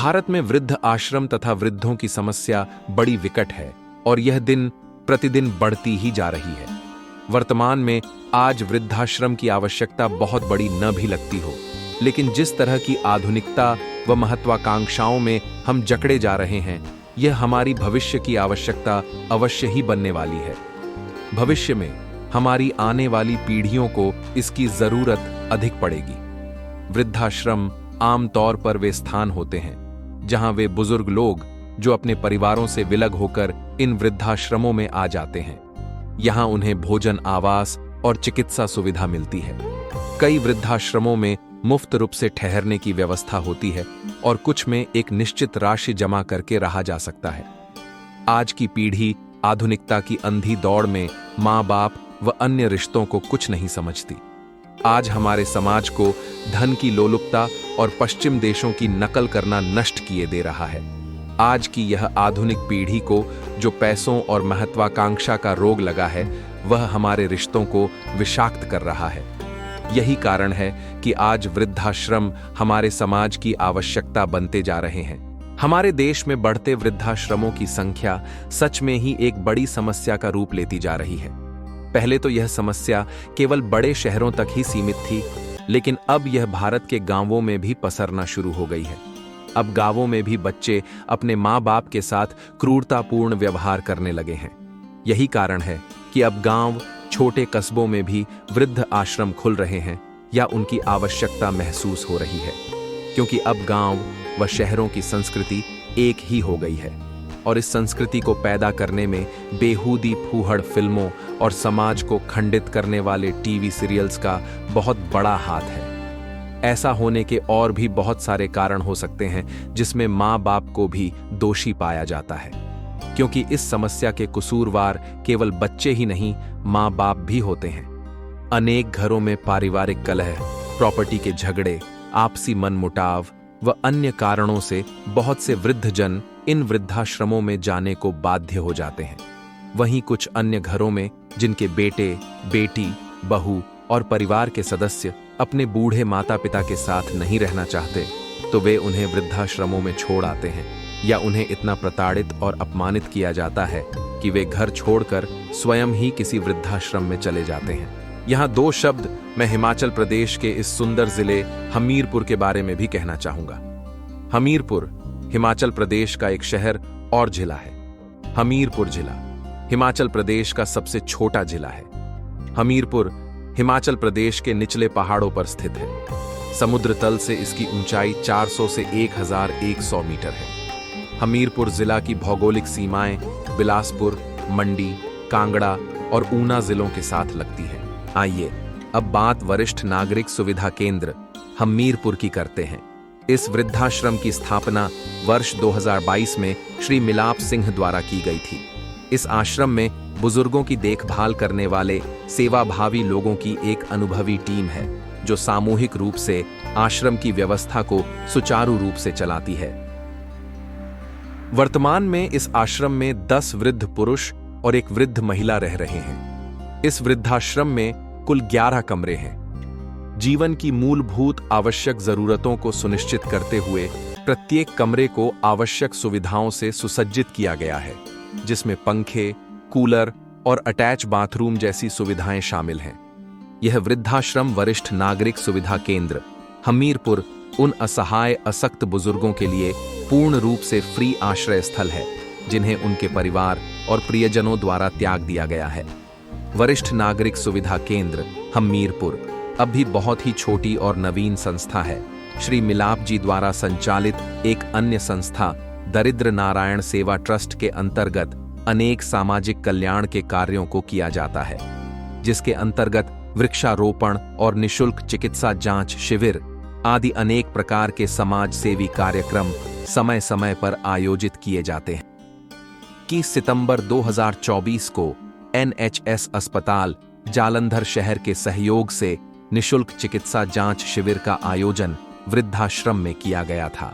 भारत में वृद्ध आश्रम तथा वृद्धों की समस्या बड़ी विकट है और यह दिन प्रतिदिन बढ़ती ही जा रही है। वर्तमान में आज वृद्धाश्रम की आवश्यकता बहुत बड़ी न भी लगती हो, लेकिन जिस तरह की आधुनिकता व महत्वाकांक्षाओं में हम जकड़े जा रहे हैं, यह हमारी भविष्य की आवश्यकता अवश्य ही बनने वाली है। भविष्य में हमारी आने वाली पीढ़ियों को इसकी जरूरत अधिक पड़ेगी। वृद्धाश्रम आमतौर पर वे स्थान होते हैं जहां वे बुजुर्ग लोग जो अपने परिवारों से विलग होकर इन वृद्धाश्रमों में आ जाते हैं। यहां उन्हें भोजन, आवास और चिकित्सा सुविधा मिलती है। कई वृद्धाश्रमों में मुफ्त रूप से ठहरने की व्यवस्था होती है और कुछ में एक निश्चित राशि जमा करके रहा जा सकता है। आज की पीढ़ी आधुनिकता की अंधी दौड़ में माँ बाप व अन्य रिश्तों को कुछ नहीं समझती। आज हमारे समाज को धन की लोलुपता और पश्चिम देशों की नकल करना नष्ट किए दे रहा है। आज की यह आधुनिक पीढ़ी को जो पैसों और महत्वाकांक्षा का रोग लगा है, वह हमारे रिश्तों को विषाक्त कर रहा है। यही कारण है कि आज वृद्धाश्रम हमारे समाज की आवश्यकता बनते जा रहे हैं। हमारे देश में बढ़ते वृद्धाश्रमों की संख्या सच में ही एक बड़ी समस्या का रूप लेती जा रही है। पहले तो यह समस्या केवल बड़े शहरों तक ही सीमित थी, लेकिन अब यह भारत के गांवों में भी पसरना शुरू हो गई है। अब गांवों में भी बच्चे अपने माँ बाप के साथ क्रूरतापूर्ण व्यवहार करने लगे हैं। यही कारण है कि अब गांव, छोटे कस्बों में भी वृद्ध आश्रम खुल रहे हैं या उनकी आवश्यकता महसूस हो रही है, क्योंकि अब गांव व शहरों की संस्कृति एक ही हो गई है और इस संस्कृति को पैदा करने में बेहूदी फूहड़ फिल्मों और समाज को खंडित करने वाले टीवी सीरियल्स का बहुत बड़ा हाथ है। ऐसा होने के और भी बहुत सारे कारण हो सकते हैं जिसमें माँ बाप को भी दोषी पाया जाता है, क्योंकि इस समस्या के कसूरवार केवल बच्चे ही नहीं, माँ बाप भी होते हैं। अनेक घरों में पारिवारिक कलह, प्रॉपर्टी के झगड़े, आपसी मनमुटाव व अन्य कारणों से बहुत से वृद्धजन इन वृद्धाश्रमों में जाने को बाध्य हो जाते हैं। वहीं कुछ अन्य घरों में जिनके बेटे, बेटी, बहू और परिवार के सदस्य अपने बूढ़े माता पिता के साथ नहीं रहना चाहते, तो वे उन्हें वृद्धाश्रमों में छोड़ आते हैं या उन्हें इतना प्रताड़ित और अपमानित किया जाता है कि वे घर छोड़कर स्वयं ही किसी वृद्धाश्रम में चले जाते हैं। यहाँ दो शब्द मैं हिमाचल प्रदेश के इस सुंदर जिले हमीरपुर के बारे में भी कहना चाहूंगा। हमीरपुर हिमाचल प्रदेश का एक शहर और जिला है। हमीरपुर जिला हिमाचल प्रदेश का सबसे छोटा जिला है। हमीरपुर हिमाचल प्रदेश के निचले पहाड़ों पर स्थित है। समुद्र तल से इसकी ऊंचाई 400 से 1100 मीटर है। हमीरपुर जिला की भौगोलिक सीमाएं बिलासपुर, मंडी, कांगड़ा और ऊना जिलों के साथ लगती हैं। आइए अब बात वरिष्ठ नागरिक सुविधा केंद्र हमीरपुर की करते हैं। इस वृद्धाश्रम की स्थापना वर्ष 2022 में श्री मिलाप सिंह द्वारा की गई थी। इस आश्रम में बुजुर्गों की देखभाल करने वाले सेवाभावी लोगों की एक अनुभवी टीम है, जो सामूहिक रूप से आश्रम की व्यवस्था को सुचारू रूप से चलाती है। वर्तमान में इस आश्रम में 10 वृद्ध पुरुष और एक वृद्ध महिला रह रहे हैं। इस वृद्धाश्रम में कुल 11 कमरे हैं। जीवन की मूलभूत आवश्यक जरूरतों को सुनिश्चित करते हुए प्रत्येक कमरे को आवश्यक सुविधाओं से सुसज्जित किया गया है, जिसमें पंखे, कूलर और अटैच बाथरूम जैसी सुविधाएं शामिल हैं। यह वृद्धाश्रम वरिष्ठ नागरिक सुविधा केंद्र हमीरपुर उन असहाय असक्त बुजुर्गों के लिए पूर्ण रूप से फ्री आश्रय स्थल है, जिन्हें उनके परिवार और प्रियजनों द्वारा त्याग दिया गया है। वरिष्ठ नागरिक सुविधा केंद्र हमीरपुर अब भी बहुत ही छोटी और नवीन संस्था है। श्री मिलाप जी द्वारा संचालित एक अन्य संस्था दरिद्र नारायण सेवा ट्रस्ट के अंतर्गत अनेक सामाजिक कल्याण के कार्यों को किया जाता है, जिसके अंतर्गत वृक्षारोपण और निशुल्क चिकित्सा जांच शिविर आदि अनेक प्रकार के समाज सेवी कार्यक्रम समय समय पर आयोजित किए जाते हैं। 21 सितंबर 2024 को NHS अस्पताल जालंधर शहर के सहयोग से निशुल्क चिकित्सा जांच शिविर का आयोजन वृद्धाश्रम में किया गया था।